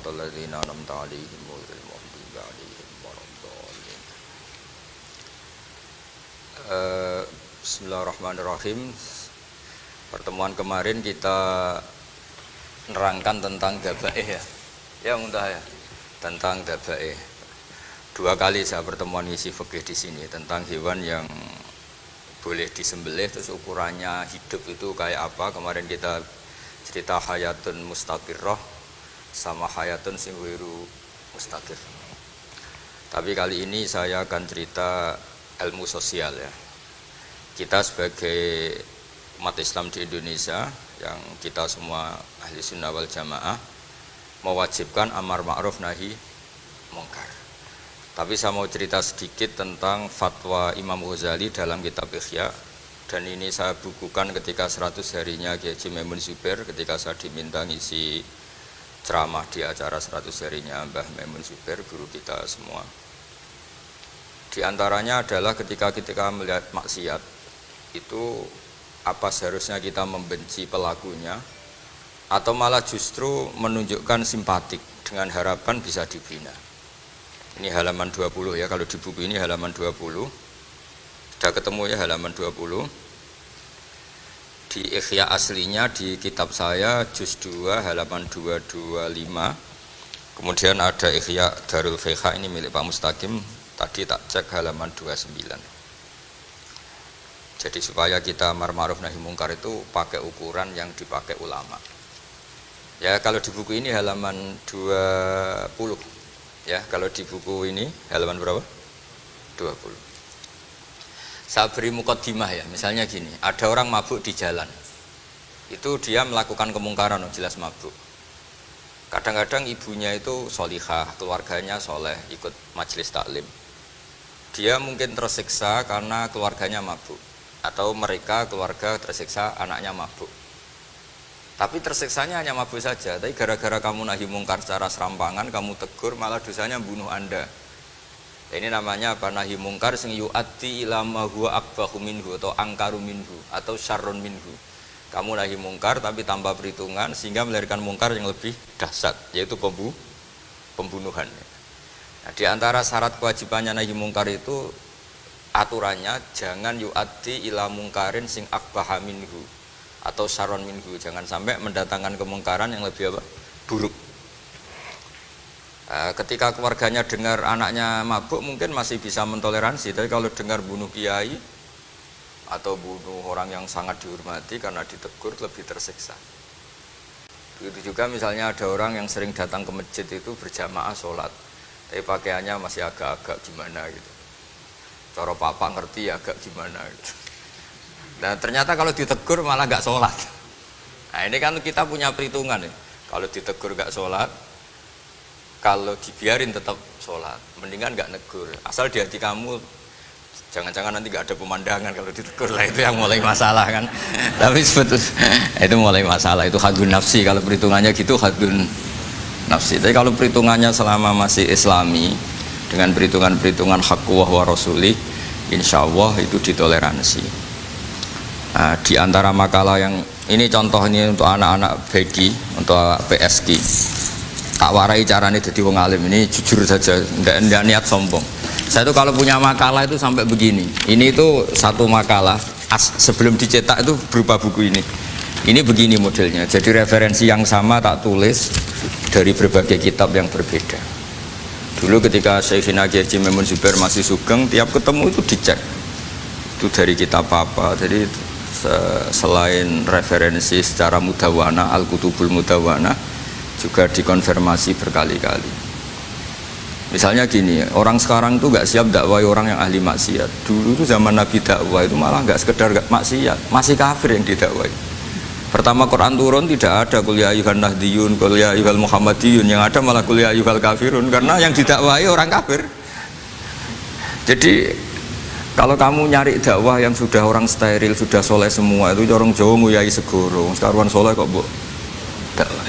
siratal ladzina an'amta 'alaihim ghairil maghdubi 'alaihim waladdallin. Bismillahirrahmanirrahim. Pertemuan kemarin kita nerangkan tentang dabaih ya. Ya muntah ya. Tentang dabaih. Dua kali saya pertemuan isi fikih di sini tentang hewan yang boleh disembelih terus ukurannya hidup itu kayak apa. Kemarin kita cerita hayatun mustaqirrah sama hayatun sing ghairu mustaqir. Tapi kali ini saya akan cerita ilmu sosial ya. Kita sebagai umat Islam di Indonesia yang kita semua ahli sunnah wal jamaah mewajibkan amar ma'ruf nahi mungkar. Tapi saya mau cerita sedikit tentang fatwa Imam Ghazali dalam kitab Ihya, dan ini saya bukukan ketika 100 harinya Kiai Haji Maimun Zubair ketika saya diminta ngisi ceramah di acara 100 harinya Mbah Maimun Zubair, guru kita semua. Di antaranya adalah ketika melihat maksiat itu apa seharusnya kita membenci pelakunya atau malah justru menunjukkan simpatik dengan harapan bisa dibina. Ini halaman 20 ya, kalau di buku ini halaman 20. Sudah ketemu ya halaman 20. Di Ihya aslinya di kitab saya juz 2 halaman 225. Kemudian ada Ihya Darul Fiqh ini milik Pak Mustaqim, tadi tak cek halaman 29. Jadi supaya kita amar ma'ruf nahi mungkar itu pakai ukuran yang dipakai ulama. Ya kalau di buku ini halaman 20. Ya, kalau di buku ini halaman berapa? 20. Saya beri mukaddimah ya, misalnya gini, ada orang mabuk di jalan. Itu dia melakukan kemungkaran, jelas mabuk. Kadang-kadang ibunya itu solihah, keluarganya soleh, ikut majelis taklim. Dia mungkin tersiksa karena keluarganya mabuk, atau mereka keluarga tersiksa anaknya mabuk. Tapi tersiksanya hanya mabuk saja, tapi gara-gara kamu nahi mungkar secara serampangan, kamu tegur, malah dosanya bunuh Anda. Ini namanya apa? Nahi mungkar sing yu'addi ila ma huwa akbahu minhu atau angkaru minhu atau syarrun minhu. Kamu nahi mungkar tapi tanpa perhitungan sehingga melahirkan mungkar yang lebih dahsyat, yaitu pembunuhan. Nah, di antara syarat kewajibannya nahi mungkar itu aturannya jangan yu'addi ila mungkarin sing akbaha minhu atau syarron minhu, jangan sampai mendatangkan kemungkaran yang lebih apa? Buruk. Ketika keluarganya dengar anaknya mabuk mungkin masih bisa mentoleransi, tapi kalau dengar bunuh kiai atau bunuh orang yang sangat dihormati karena ditegur lebih tersiksa. Begitu juga misalnya ada orang yang sering datang ke masjid itu berjamaah sholat, tapi pakaiannya masih agak-agak gimana gitu. Cara papa ngerti agak gimana gitu. Nah ternyata kalau ditegur malah nggak sholat. Nah ini kan kita punya perhitungan ya. Kalau ditegur nggak sholat, kalau dibiarin tetap sholat, mendingan nggak negur. Asal di hati kamu jangan-jangan nanti nggak ada pemandangan kalau ditegur lah, itu yang mulai masalah kan. Tapi sebetulnya itu mulai masalah, itu hadun nafsi. Kalau perhitungannya gitu hadun nafsi. Tapi kalau perhitungannya selama masih islami dengan perhitungan haqqullah wa rasuli, insya Allah itu ditoleransi. Nah, di antara makalah yang ini contoh ini untuk anak-anak BG, untuk PSK, tak warai caranya jadi wong alim. Ini jujur saja, enggak niat sombong. Saya tuh kalau punya makalah itu sampai begini. Ini itu satu makalah sebelum dicetak itu berupa buku ini. Ini begini modelnya. Jadi referensi yang sama tak tulis dari berbagai kitab yang berbeda. Dulu ketika Syekhina Kiai Haji Maimun Zubair masih sugeng, tiap ketemu itu dicek. Itu dari kitab apa. Jadi selain referensi secara mudawana, al-kutubul mudawana, juga dikonfirmasi berkali-kali. Misalnya gini, orang sekarang tuh gak siap dakwah orang yang ahli maksiat. Dulu tuh zaman Nabi dakwah itu malah gak sekedar gak maksiat, masih kafir yang didakwai. Pertama Quran turun tidak ada qul ya ayyuhan nahdiyun, qul ya ayyuhal muhammadiyun, yang ada malah qul ya ayyuhal kafirun, karena yang didakwai orang kafir. Jadi kalau kamu nyari dakwah yang sudah orang steril, sudah soleh semua, itu orang Jawa nguyai segoro, sekaruan soleh kok bu dakwah.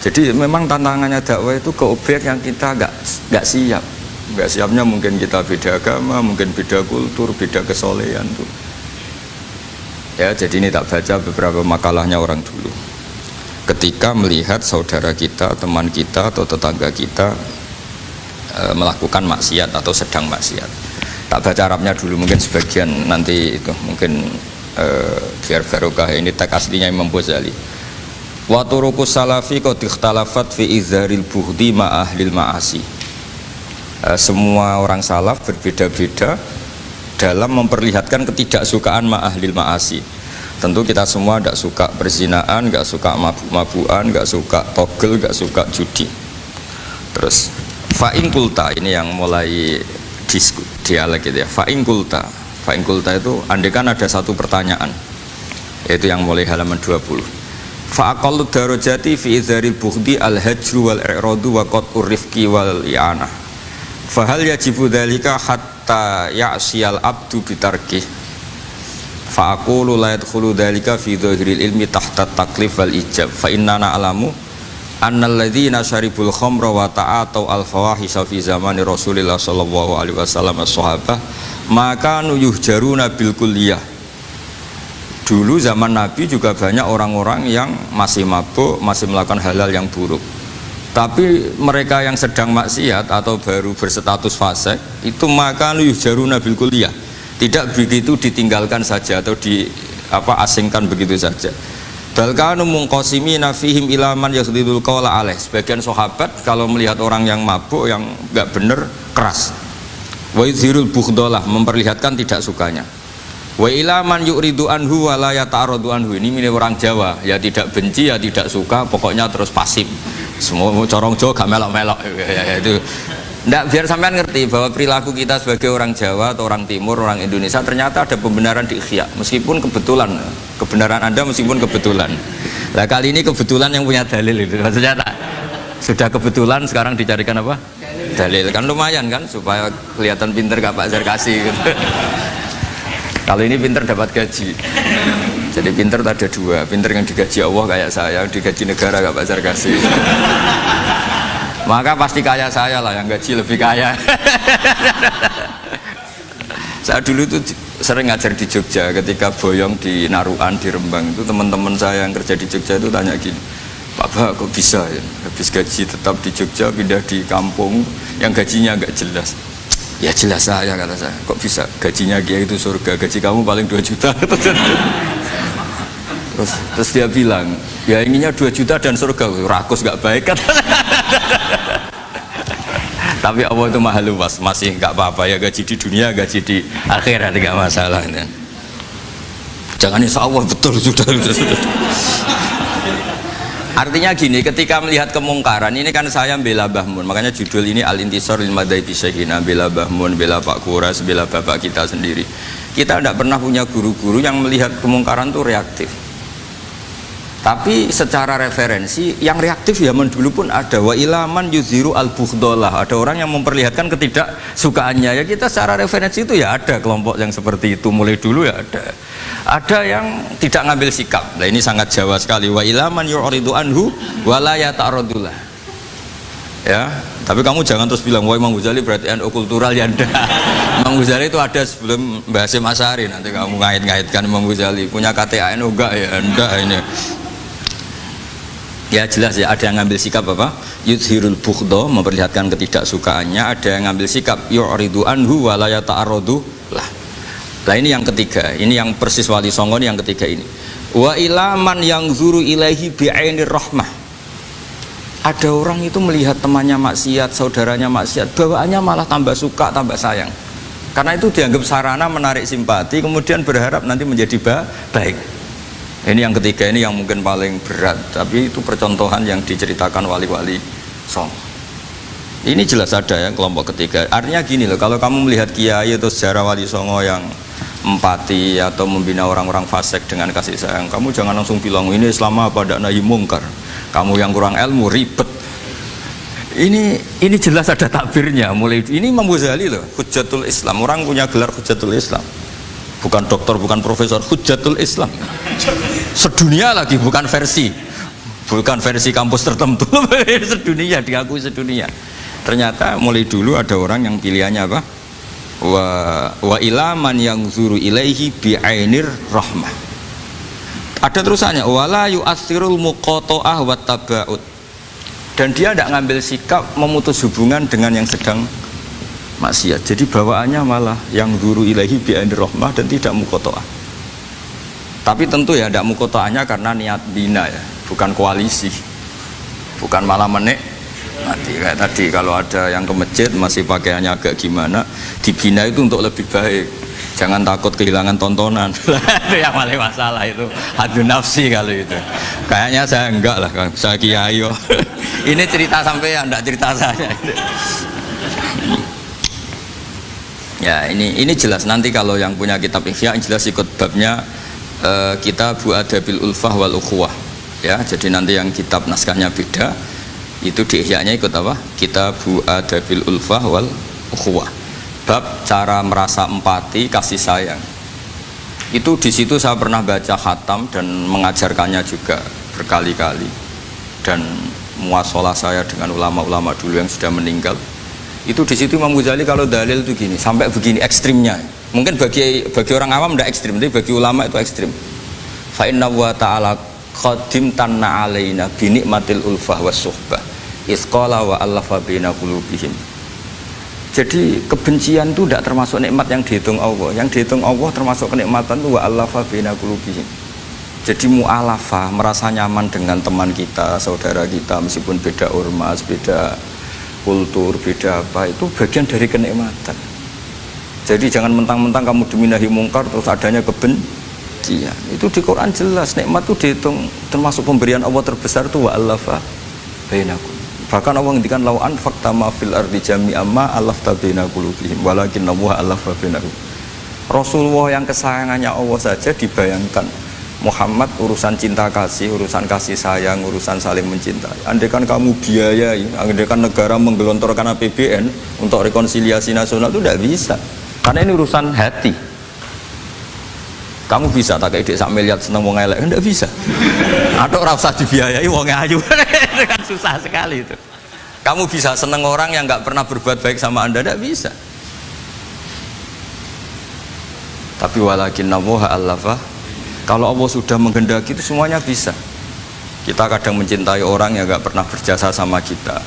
Jadi memang tantangannya dakwah itu ke objek yang kita nggak siap. Nggak siapnya mungkin kita beda agama, mungkin beda kultur, beda kesolehan tuh. Ya, jadi ini tak baca beberapa makalahnya orang dulu. ketika melihat saudara kita, teman kita atau tetangga kita melakukan maksiat atau sedang maksiat. Tak baca Arabnya dulu, mungkin sebagian nanti itu mungkin biar barokah. Ini teks aslinya Imam Ghazali. Wa turuqus salafi qad ikhtalafat fi izharil bughdi ma ahlil ma'asi. Semua orang salaf berbeda-beda dalam memperlihatkan ketidaksukaan ma ahlil ma'asi. Tentu kita semua tidak suka perzinaan, tidak suka mabuk-mabukan, tidak suka togel, tidak suka judi. Terus fa'in kulta, ini yang mulai dialek gitu ya. Fa'in kulta itu andekan ada satu pertanyaan, yaitu yang mulai halaman 20. Fa'aqallu darajati fi izharil bughdi al-hajru wal i'radu wa qat'ur rifqi wal i'anah. Fahal yajibu dzalika hatta ya'siyal abdu bitarkih. Fa'aqulu la yadkhulu dzalika fi dhahiril ilmi tahta taklif wal ijab. Fa innana alamu annal ladzina syaribul khamra wa ta'atau al fawahisha fi zamani Rasulillah sallallahu alaihi wasallam as-sahabah maka yuhjaruna bil kulliyah. Dulu zaman Nabi juga banyak orang-orang yang masih mabuk, masih melakukan hal-hal yang buruk. Tapi mereka yang sedang maksiat atau baru berstatus fasik itu maka yuhjaruna bil kulliyah. Tidak begitu ditinggalkan saja atau asingkan begitu saja. Balkanu munqasimina fihim ilaman yakhdidul qawla alaih. Sebagian sahabat kalau melihat orang yang mabuk, yang enggak benar, keras. Wa yuzhirul bughdalah, memperlihatkan tidak sukanya. Wa ilaman yu'ridu anhu wa la yata'aradu anhu. Ini milik orang Jawa, ya tidak benci, ya tidak suka, pokoknya terus pasif. Semua corong Jawa gak melok-melok ya, itu. Nggak, biar sampean ngerti bahwa perilaku kita sebagai orang Jawa atau orang Timur, orang Indonesia ternyata ada pembenaran di ikhya, meskipun kebetulan, kebenaran Anda meskipun kebetulan. Nah kali ini kebetulan yang punya dalil itu, maksudnya tak, sudah kebetulan sekarang dicarikan apa? Dalil, kan lumayan kan, supaya kelihatan pinter gak Pak Zarkasi gitu. Kalau ini pinter dapat gaji. Jadi pinter ada dua, pinter yang digaji Allah kayak saya, yang digaji negara gak Pak Zarkasi. Maka pasti kaya saya lah, yang gaji lebih kaya. Saya dulu itu sering ngajar di Jogja, ketika boyong di Naruan, di Rembang itu teman-teman saya yang kerja di Jogja itu tanya gini, Pak kok bisa ya habis gaji tetap di Jogja pindah di kampung yang gajinya agak jelas. Ya jelas saya, kata saya, kok bisa gajinya Kiai itu surga, gaji kamu paling 2 juta. Terus dia bilang, ya inginnya 2 juta dan surga, rakus gak baik kan. Tapi Allah itu maha luas, masih gak apa-apa ya, gaji di dunia, gaji di akhirat gak masalah kan? Jangan insya Allah betul sudah. Artinya gini, ketika melihat kemungkaran, ini kan saya bela Mbah Mun, makanya judul ini Al-Intisar lil Madhabi Syekhina, bela Mbah Mun, bela Pak Kuras, bela bapak kita sendiri. Kita tidak pernah punya guru-guru yang melihat kemungkaran itu reaktif. Tapi secara referensi yang reaktif zaman dulu pun ada. Wa ilaman yuziru al-bughdalah, ada orang yang memperlihatkan ketidaksukaannya. Ya kita secara referensi itu ya ada kelompok yang seperti itu, mulai dulu ya ada. Ada yang tidak ngambil sikap. Nah ini sangat Jawa sekali. Wa ilaman yu'ridu anhu wa la yata'aradullah. Ya, tapi kamu jangan terus bilang wah Imam Ghazali berarti NU kultural, ya enggak. Imam Ghazali itu ada sebelum Mbah Hasyim Asy'ari, nanti kamu ngait-ngaitkan Imam Ghazali punya KTA NU enggak, ya enggak ini. Ya jelas ya, ada yang ngambil sikap apa? Yudhirul bughda, memperlihatkan ketidaksukaannya. Ada yang ngambil sikap yu'ridu anhu wa la yata'aradu lah. Nah ini yang ketiga, ini yang persis Wali Songo, ini yang ketiga ini. Wa ilaman yang zuru ilaihi bi'ainir rahmah. Ada orang itu melihat temannya maksiat, saudaranya maksiat, bawaannya malah tambah suka, tambah sayang. Karena itu dianggap sarana menarik simpati, kemudian berharap nanti menjadi baik. Ini yang ketiga, ini yang mungkin paling berat, tapi itu percontohan yang diceritakan wali-wali Songo. Ini jelas ada ya kelompok ketiga. Artinya gini loh, kalau kamu melihat kiai atau sejarah Wali Songo yang empati atau membina orang-orang fasik dengan kasih sayang, kamu jangan langsung bilang ini Islam apa, tidak nahi mungkar. Kamu yang kurang ilmu ribet. Ini jelas ada takbirnya. Mulai ini Imam Ghazali loh, Hujjatul Islam. Orang punya gelar Hujjatul Islam. Bukan doktor, bukan profesor, Hujjatul Islam. Sedunia lagi, bukan versi kampus tertentu. Sedunia, diakui sedunia. Ternyata mulai dulu ada orang yang pilihannya apa? Wa ilaman yang zuru ilaihi bi'ainir rahmah. Ada terusannya, wala yu'athirul muqata'ah wa tabaud. Dan dia tidak ngambil sikap memutus hubungan dengan yang sedang maksiat. Jadi bawaannya malah yang dzuru ilaihi bi'ainir rahmah dan tidak muqata'ah. Tapi tentu ya tidak muqata'ahnya karena niat bina ya, bukan koalisi. Bukan malah menik mati kayak tadi kalau ada yang ke masjid masih pakaiannya agak gimana, dibina itu untuk lebih baik. Jangan takut kehilangan tontonan. Itu yang paling masalah itu. Hadu nafsi kalau itu. Kayaknya saya enggak lah, saya kiai. Ini cerita sampai enggak cerita saya. Ya ini jelas nanti kalau yang punya kitab Ihya jelas ikut babnya Kitabu Adabil Ulfah wal Ukhuwah. Ya, jadi nanti yang kitab naskahnya beda itu di Ihya-nya ikut apa? Kitabu Adabil Ulfah wal Ukhuwah. Bab cara merasa empati, kasih sayang. Itu di situ saya pernah baca khatam dan mengajarkannya juga berkali-kali. Dan muasalah saya dengan ulama-ulama dulu yang sudah meninggal. Itu di situ Imam Ghazali kalau dalil itu gini, sampai begini ekstrimnya. Mungkin bagi orang awam tidak ekstrim, tapi bagi ulama itu ekstrim. Fa inna wa ta'ala qadim tanna alaina bi nikmatil ulfah was suhbah. Isqala wa allafa baina qulubihim. Jadi kebencian itu tidak termasuk nikmat yang dihitung Allah. Yang dihitung Allah termasuk kenikmatan itu wa allafa baina qulubihim. Jadi mu'alafah, merasa nyaman dengan teman kita, saudara kita meskipun beda ormas, beda kultur, beda apa, itu bagian dari kenikmatan. Jadi jangan mentang-mentang kamu demi nahi mungkar terus adanya kebencian. Itu di Quran jelas, nikmat itu dihitung termasuk pemberian Allah terbesar itu wa allafa bainakum. Bahkan Allah ngendikan lau anfaqta ma fil ardi jami'an ma alafta baina qulubihim walakinna Allah alafa bainahum. Rasulullah yang kesayangannya Allah saja dibayangkan Muhammad urusan cinta kasih, urusan kasih sayang, urusan saling mencintai. Andaikan kamu biayai, andaikan negara menggelontorkan APBN untuk rekonsiliasi nasional itu tidak bisa. Karena ini urusan hati. Kamu bisa tak kayak ide sak miliar seneng wong elek, enggak bisa. Atau ora usah dibiayai wong ayu. Itu kan susah sekali itu. Kamu bisa seneng orang yang enggak pernah berbuat baik sama Anda, enggak bisa. Tapi walakin Allah allafa, kalau Allah sudah menghendaki itu semuanya bisa. Kita kadang mencintai orang yang enggak pernah berjasa sama kita.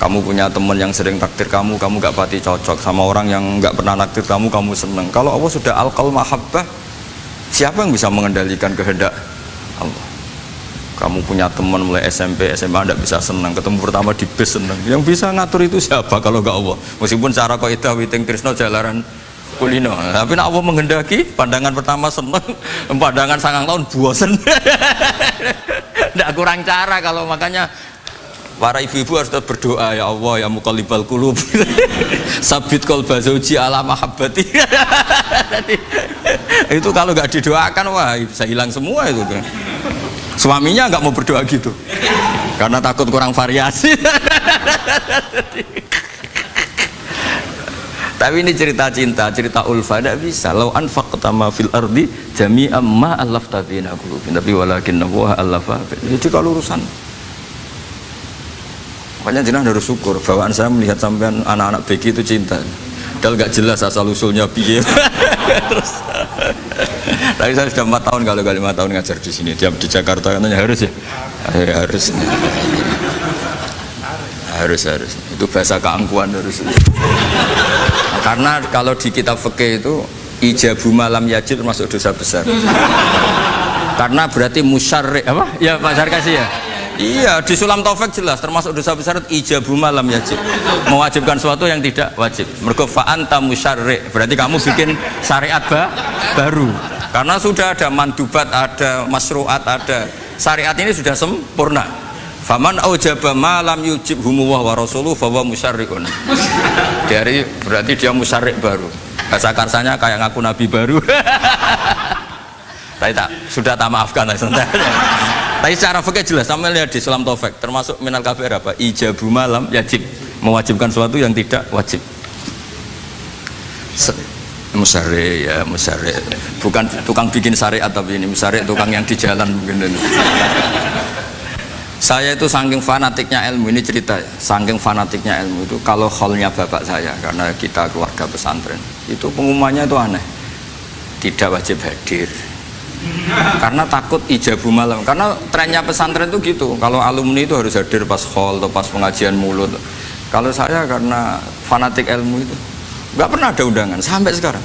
Kamu punya teman yang sering takdir kamu enggak pati cocok sama orang yang enggak pernah naktir kamu seneng. Kalau Allah sudah alqal mahabbah, siapa yang bisa mengendalikan kehendak Allah? Kamu punya teman mulai SMP, SMA tidak bisa senang, ketemu pertama di bis senang. Yang bisa ngatur itu siapa kalau nggak Allah? Meskipun cara kaidah witing trisno jalaran kulino, tapi nak Allah menghendaki pandangan pertama senang, pandangan 9 tahun bosen. Tidak kurang cara kalau makanya para ibu-ibu harus tetap berdoa, ya Allah ya muqallibal qulub sabit qalba zauji ala mahabbati. Itu kalau nggak didoakan wah bisa hilang semua itu kan. Suaminya nggak mau berdoa gitu karena takut kurang variasi. Tapi ini cerita cinta, cerita ulfa tidak bisa. Lau anfaqta ma fil ardi jami'an ma allafta baina qulubihim tapi walakinna Allah allafa. Jadi kalau urusan makanya jenengan harus syukur. Bawaan saya melihat sampean anak-anak BG itu cinta. Padahal gak jelas asal usulnya piye. Terus tapi saya sudah 4 tahun, kalau 5 tahun ngajar di sini. Tiap di Jakarta katanya harus ya. Harus. Itu bahasa keangkuhan harus. Karena kalau di kitab fikih itu ijabu malam yajib termasuk dosa besar. Karena berarti musyarri apa? Ya Pak Sarkasi ya. Iya, di Sulam Taufik jelas termasuk dosa besar ijabu malam yajib, mewajibkan sesuatu yang tidak wajib. Mergo fa anta musyarri, berarti kamu bikin syariat baru. Karena sudah ada mandubat, ada masruat, ada syariat ini sudah sempurna. Faman aujaba malam yujib humuwah wa rasuluh fawa musyarriun. Dari berarti dia musyarrik baru. Bahasa karsanya kayak ngaku nabi baru. Tapi sudah tak maafkan lah sebenarnya. Tapi secara fikih jelas, sama lihat di Sulam Taufik termasuk minal kabair apa? Ijabu malam yajib, mewajibkan sesuatu yang tidak wajib. Musyarri ya musyarri, bukan tukang bikin syariat tapi ini musyarri tukang yang di jalan mungkin. Saya itu saking fanatiknya ilmu, ini cerita ya, saking fanatiknya ilmu itu kalau kholnya bapak saya, karena kita keluarga pesantren itu pengumumannya itu aneh, tidak wajib hadir, Karena takut ijabu malam. Karena trennya pesantren itu gitu. Kalau alumni itu harus hadir pas hall atau pas pengajian mulut. Kalau saya karena fanatik ilmu itu nggak pernah ada undangan sampai sekarang.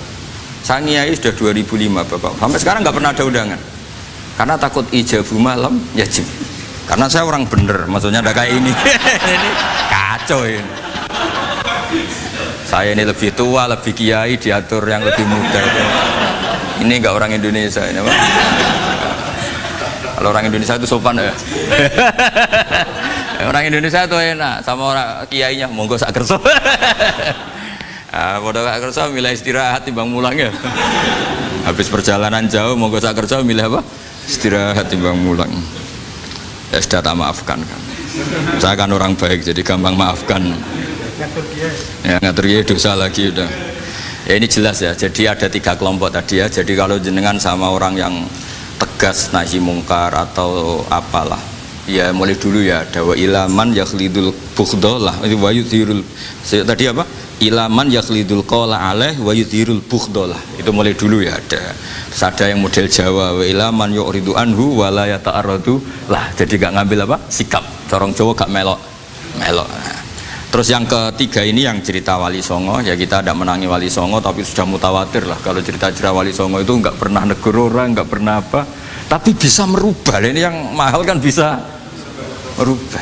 Saya ngiyai sudah 2005 Bapak. Sampai sekarang nggak pernah ada undangan. Karena takut ijabu malam yajib. Karena saya orang bener, maksudnya ada kayak ini. Ini kacau ini. Saya ini lebih tua, lebih kiai, diatur yang lebih muda. Ini enggak orang Indonesia ini, Pak. Kalau orang Indonesia itu sopan ya. Orang Indonesia itu enak, sama orang kiainya monggo sak kerso. Bodoh sak kerso milih istirahat timbang mulang ya. Habis perjalanan jauh monggo sak kerso milih apa? Istirahat timbang mulang. Ya sudah tak maafkan kan. Saya kan orang baik jadi gampang maafkan. Ya ngatur kiai dosa lagi udah. Ya ini jelas ya. Jadi ada 3 kelompok tadi ya. Jadi kalau jenengan sama orang yang tegas nahi mungkar atau apalah, ya mulai dulu ya. Dawa ilaman yakhlidul bughdhalah wa yudhirul. Tadi apa? Ilaman yakhlidul qala alaih wa yudhirul bughdhalah. Itu mulai dulu ya ada. Terus ada yang model Jawa wa ilaman yu'ridu anhu wa la yata'arradu lah. Jadi gak ngambil apa? Sikap. Corong Jawa gak melok. Melok. Terus yang ketiga ini yang cerita Wali Songo, ya kita tidak menangi Wali Songo tapi sudah mutawatir lah kalau cerita-cerita Wali Songo itu nggak pernah negur orang, nggak pernah apa, tapi bisa merubah. Ini yang mahal kan bisa merubah.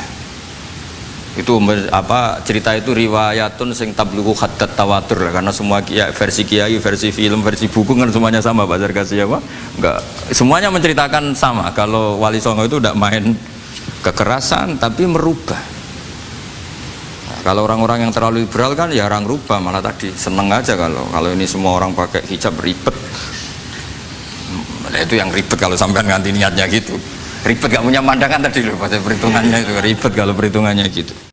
Itu apa cerita itu riwayatun sing tablughu haddad tawatur lah, karena semua versi kiai, versi film, versi buku kan semuanya sama Pak Zarkasi apa? Enggak, semuanya menceritakan sama. Kalau Wali Songo itu tidak main kekerasan tapi merubah. Kalau orang-orang yang terlalu liberal kan ya orang rubah, malah tadi seneng aja kalau ini semua orang pakai hijab ribet. Nah, itu yang ribet kalau sampai nganti niatnya gitu. Ribet gak punya pandangan tadi loh pada perhitungannya itu ribet kalau perhitungannya gitu.